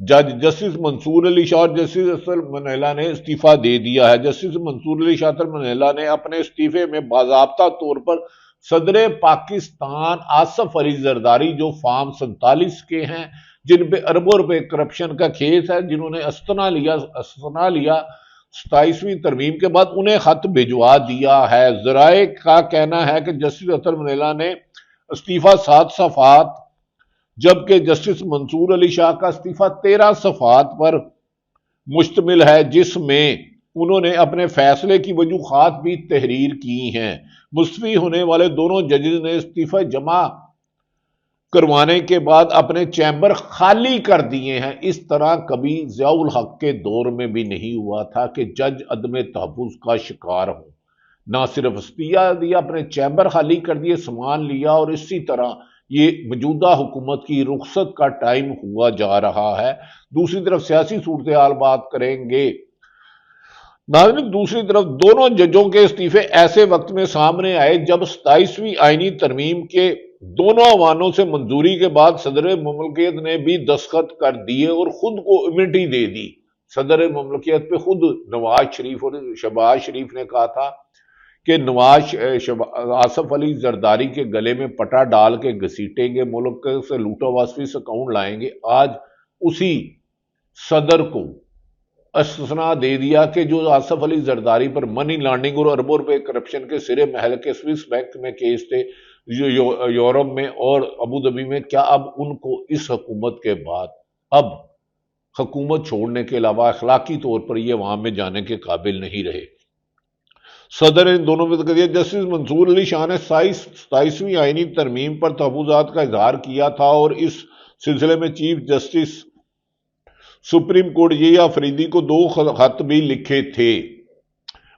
جج جسٹس منصور علی شاہ اور justice اسل Manila نے استعفیٰ دے دیا ہے۔ جسٹس منصور علی شاہ منیلا نے اپنے استعفے میں باضابطہ طور پر صدر پاکستان آصف علی زرداری جو فارم 47 کے ہیں، جن پہ اربوں روپے کرپشن کا کیس ہے، جنہوں نے استثنا لیا 27ویں ترمیم کے بعد، انہیں خط بھجوا دیا ہے۔ ذرائع کا کہنا ہے کہ جسٹس اسل منیلا نے استعفیٰ 7 صفحات، جبکہ جسٹس منصور علی شاہ کا استعفیٰ 13 صفحات پر مشتمل ہے، جس میں انہوں نے اپنے فیصلے کی وجوہات بھی تحریر کی ہیں۔ مستعفی ہونے والے دونوں ججز نے استعفیٰ جمع کروانے کے بعد اپنے چیمبر خالی کر دیے ہیں۔ اس طرح کبھی ضیاء الحق کے دور میں بھی نہیں ہوا تھا کہ جج عدم تحفظ کا شکار ہوں۔ نہ صرف استعفیٰ دیا، اپنے چیمبر خالی کر دیے، سامان لیا، اور اسی طرح یہ موجودہ حکومت کی رخصت کا ٹائم ہوا جا رہا ہے۔ دوسری طرف سیاسی صورتحال بات کریں گے ناظرین، دوسری طرف دونوں ججوں کے استعفے ایسے وقت میں سامنے آئے جب 27ویں آئینی ترمیم کے دونوں ایوانوں سے منظوری کے بعد صدر مملکت نے بھی دستخط کر دیے اور خود کو امیونٹی دے دی۔ صدر مملکت پہ خود نواز شریف اور شہباز شریف نے کہا تھا کہ آصف علی زرداری کے گلے میں پٹا ڈال کے گھسیٹیں گے، ملک سے لوٹا واسفیس اکاؤنٹ لائیں گے۔ آج اسی صدر کو استثنا دے دیا کہ جو آصف علی زرداری پر منی لانڈرنگ اور اربوں روپے کرپشن کے سرے محل کے سوئس بینک میں کیس تھے یورپ میں اور ابوظہبی میں، کیا اب ان کو اس حکومت کے بعد اب حکومت چھوڑنے کے علاوہ اخلاقی طور پر یہ عوام میں جانے کے قابل نہیں رہے؟ صدر نے دونوں میں دیا۔ جسٹس منصور علی شاہ نے 27ویں آئینی ترمیم پر تحفظات کا اظہار کیا تھا اور اس سلسلے میں چیف جسٹس سپریم کورٹ یہ آفریدی کو 2 خط بھی لکھے تھے۔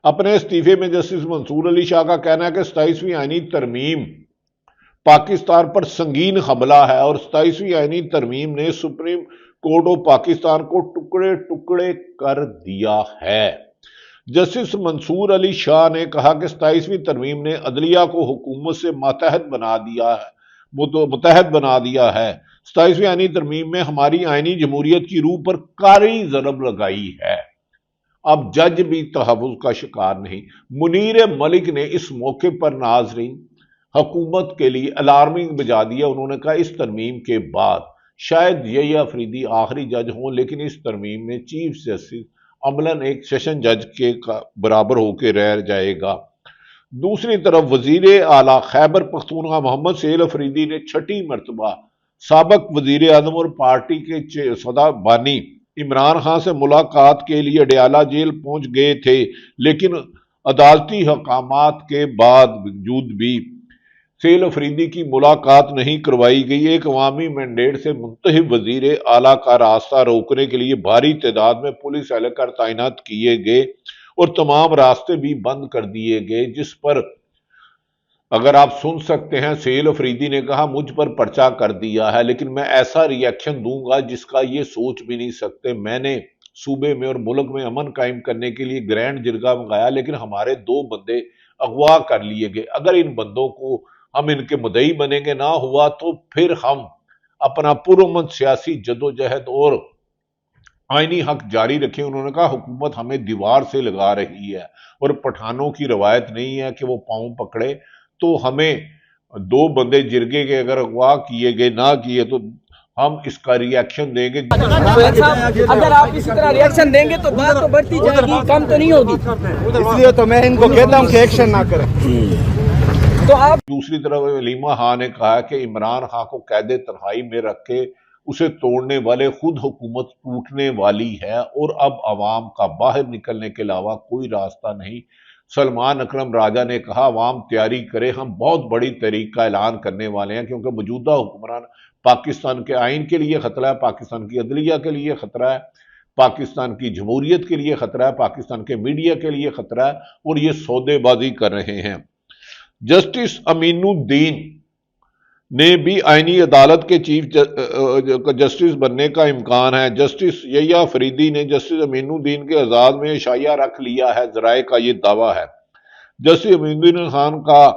اپنے استعفے میں جسٹس منصور علی شاہ کا کہنا ہے کہ 27ویں آئینی ترمیم پاکستان پر سنگین حملہ ہے اور 27ویں آئینی ترمیم نے سپریم کورٹ آف پاکستان کو ٹکڑے ٹکڑے کر دیا ہے۔ جسٹس منصور علی شاہ نے کہا کہ 27ویں ترمیم نے عدلیہ کو حکومت سے متحد بنا دیا ہے۔ 27ویں آئینی ترمیم میں ہماری آئینی جمہوریت کی روح پر کاری ضرب لگائی ہے۔ اب جج بھی تحفظ کا شکار نہیں۔ منیر ملک نے اس موقع پر ناظرین حکومت کے لیے الارمنگ بجا دیا۔ انہوں نے کہا اس ترمیم کے بعد شاید یہ آفریدی آخری جج ہوں، لیکن اس ترمیم میں چیف جسٹس عملاً ایک سیشن جج کے برابر ہو کے رہ جائے گا۔ دوسری طرف وزیر اعلیٰ خیبر پختونخوا محمد سہیل آفریدی نے 6ٹھی مرتبہ سابق وزیر اعظم اور پارٹی کے صدا بانی عمران خان سے ملاقات کے لیے اڈیالہ جیل پہنچ گئے تھے، لیکن عدالتی حکامات کے باوجود بھی سہیل آفریدی کی ملاقات نہیں کروائی گئی۔ ایک عوامی مینڈیٹ سے منتخب وزیر اعلیٰ کا راستہ روکنے کے لیے بھاری تعداد میں پولیس اہلکار تعینات کیے گئے اور تمام راستے بھی بند کر دیے گئے، جس پر اگر آپ سن سکتے ہیں سہیل آفریدی نے کہا مجھ پر پرچہ کر دیا ہے، لیکن میں ایسا ری ایکشن دوں گا جس کا یہ سوچ بھی نہیں سکتے۔ میں نے صوبے میں اور ملک میں امن قائم کرنے کے لیے گرینڈ جرگہ منگایا، لیکن ہمارے 2 بندے اغوا کر لیے گئے۔ اگر ان بندوں کو ہم ان کے مدعی بنیں گے، نہ ہوا تو پھر ہم اپنا پرامن سیاسی جدوجہد اور آئینی حق جاری رکھیں۔ انہوں نے کہا حکومت ہمیں دیوار سے لگا رہی ہے اور پٹھانوں کی روایت نہیں ہے کہ وہ پاؤں پکڑے، تو ہمیں 2 بندے جرگے کے اگر اغوا کیے گئے نہ کیے تو ہم اس کا ری ایکشن دیں گے۔ اگر آپ اسی طرح ری ایکشن دیں گے تو بات تو بڑھتی جائے گی، کم تو نہیں ہوگی، اس لیے تو میں ان کو کہتا ہوں کہ ایکشن نہ کریں۔ تو آپ دوسری طرف علیمہ خان نے کہا کہ عمران خان کو قید تنہائی میں رکھ کے اسے توڑنے والے خود حکومت ٹوٹنے والی ہے اور اب عوام کا باہر نکلنے کے علاوہ کوئی راستہ نہیں۔ سلمان اکرم راجہ نے کہا عوام تیاری کرے، ہم بہت بڑی تحریک کا اعلان کرنے والے ہیں، کیونکہ موجودہ حکمران پاکستان کے آئین کے لیے خطرہ ہے، پاکستان کی عدلیہ کے لیے خطرہ ہے، پاکستان کی جمہوریت کے لیے خطرہ ہے، پاکستان کے میڈیا کے لیے خطرہ ہے، اور یہ سودے بازی کر رہے ہیں۔ جسٹس امین الدین نے بھی آئینی عدالت کے چیف جسٹس بننے کا امکان ہے۔ جسٹس یحییٰ آفریدی نے جسٹس امین الدین کے اعزاز میں عشائیہ رکھ لیا ہے، ذرائع کا یہ دعویٰ ہے۔ جسٹس امین الدین خان کا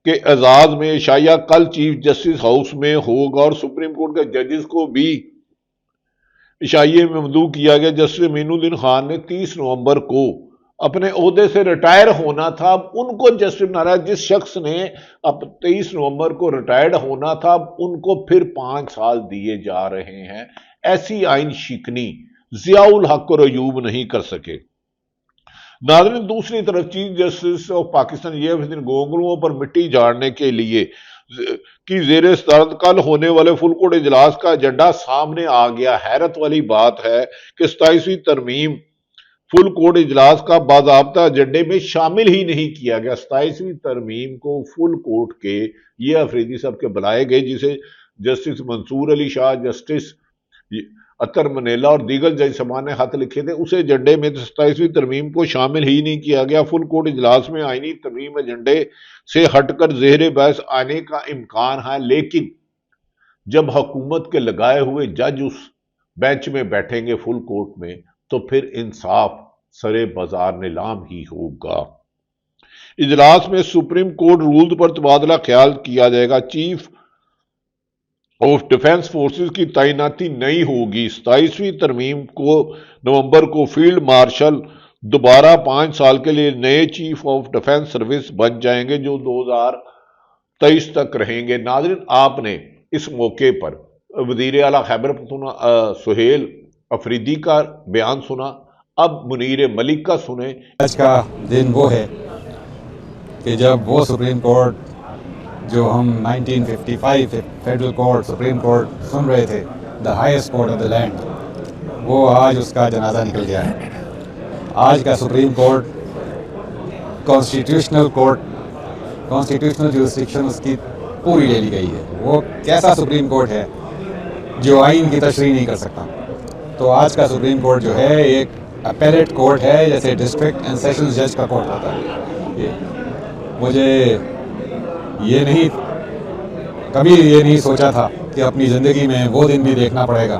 کے اعزاز میں عشائیہ کل چیف جسٹس ہاؤس میں ہوگا اور سپریم کورٹ کے ججز کو بھی عشائیے میں ممدوح کیا گیا۔ جسٹس امین الدین خان نے 30 نومبر کو اپنے عہدے سے ریٹائر ہونا تھا، اب ان کو جسٹس ناراض جس شخص نے اب 23 نومبر کو ریٹائرڈ ہونا تھا، اب ان کو پھر 5 سال دیے جا رہے ہیں۔ ایسی آئین شکنی ضیاء الحق اور ایوب نہیں کر سکے۔ ناظرین، دوسری طرف چیف جسٹس آف پاکستان یہ گونگلوؤں پر مٹی جھاڑنے کے لیے کی زیر صدارت کل ہونے والے فل کوڈ اجلاس کا ایجنڈا سامنے آ گیا۔ حیرت والی بات ہے کہ 27ویں ترمیم فل کوڈ اجلاس کا باضابطہ ایجنڈے میں شامل ہی نہیں کیا گیا۔ 27ویں ترمیم کو فل کوڈ کے یہ افریدی صاحب کے بلائے گئے، جسے جسٹس منصور علی شاہ، جسٹس اطہر منیلا اور دیگر جج صاحبان نے خط لکھے تھے، اس ایجنڈے میں 27ویں ترمیم کو شامل ہی نہیں کیا گیا۔ فل کوڈ اجلاس میں آئینی ترمیم ایجنڈے سے ہٹ کر زیر بحث آنے کا امکان ہے، لیکن جب حکومت کے لگائے ہوئے جج اس بینچ میں بیٹھیں گے فل کورٹ میں، تو پھر انصاف سرے بازار نیلام ہی ہوگا۔ اجلاس میں سپریم کورٹ رولز پر تبادلہ خیال کیا جائے گا۔ چیف آف ڈیفنس فورسز کی تعیناتی نہیں ہوگی۔ 27ویں ترمیم کو نومبر کو فیلڈ مارشل دوبارہ 5 سال کے لیے نئے چیف آف ڈیفنس سروس بن جائیں گے، جو 2023 تک رہیں گے۔ ناظرین، آپ نے اس موقع پر وزیر اعلیٰ خیبر پختونخوا سہیل افریدی کا بیان سنا، اب منیر ملک کا سنیں۔ آج کا دن وہ ہے کہ جب وہ سپریم کورٹ جو ہم 1955 فیڈرل کورٹ سپریم کورٹ سن رہے تھے، the highest court of the land, وہ آج اس کا جنازہ نکل گیا ہے۔ آج کا supreme court constitutional court, constitutional jurisdiction اس کی پوری لے لی گئی ہے۔ وہ کیسا سپریم کورٹ ہے جو آئین کی تشریح نہیں کر سکتا؟ تو آج کا سپریم کورٹ جو ہے ایک اپیلیٹ کورٹ ہے، جیسے ڈسٹرکٹ اینڈ سیشنز جج کا کورٹ ہوتا ہے۔ مجھے کبھی یہ نہیں سوچا تھا کہ اپنی زندگی میں وہ دن بھی دیکھنا پڑے گا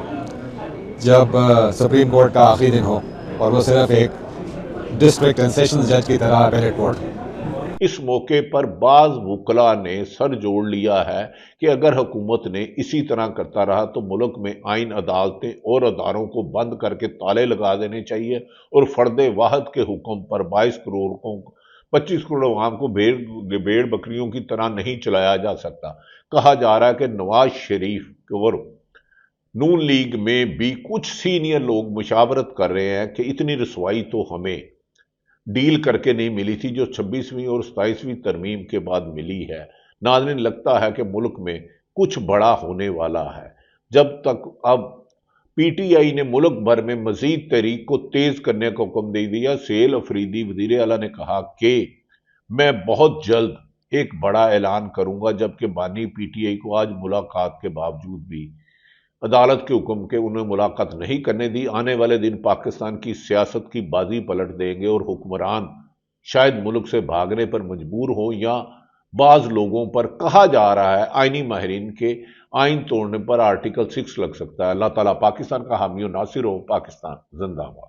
جب سپریم کورٹ کا آخری دن ہو اور وہ صرف ایک ڈسٹرکٹ اینڈ سیشنز جج کی طرح اپیلیٹ کورٹ۔ اس موقع پر بعض وکلاء نے سر جوڑ لیا ہے کہ اگر حکومت نے اسی طرح کرتا رہا تو ملک میں آئین، عدالتیں اور اداروں کو بند کر کے تالے لگا دینے چاہیے، اور فرد واحد کے حکم پر 22 کروڑ 25 کروڑ عوام کو بھیڑ بکریوں کی طرح نہیں چلایا جا سکتا۔ کہا جا رہا ہے کہ نواز شریف اور نون لیگ میں بھی کچھ سینئر لوگ مشاورت کر رہے ہیں کہ اتنی رسوائی تو ہمیں ڈیل کر کے نہیں ملی تھی جو 26ویں اور 27ویں ترمیم کے بعد ملی ہے۔ ناظرین، لگتا ہے کہ ملک میں کچھ بڑا ہونے والا ہے۔ جب تک اب پی ٹی آئی نے ملک بھر میں مزید تحریک کو تیز کرنے کا حکم دے دیا۔ سہیل افریدی وزیر اعلیٰ نے کہا کہ میں بہت جلد ایک بڑا اعلان کروں گا، جبکہ بانی پی ٹی آئی کو آج ملاقات کے باوجود بھی عدالت کے حکم کے انہیں ملاقات نہیں کرنے دی۔ آنے والے دن پاکستان کی سیاست کی بازی پلٹ دیں گے اور حکمران شاید ملک سے بھاگنے پر مجبور ہوں، یا بعض لوگوں پر کہا جا رہا ہے آئینی ماہرین کے آئین توڑنے پر آرٹیکل 6 لگ سکتا ہے۔ اللہ تعالیٰ پاکستان کا حامی و ناصر ہو۔ پاکستان زندہ باد۔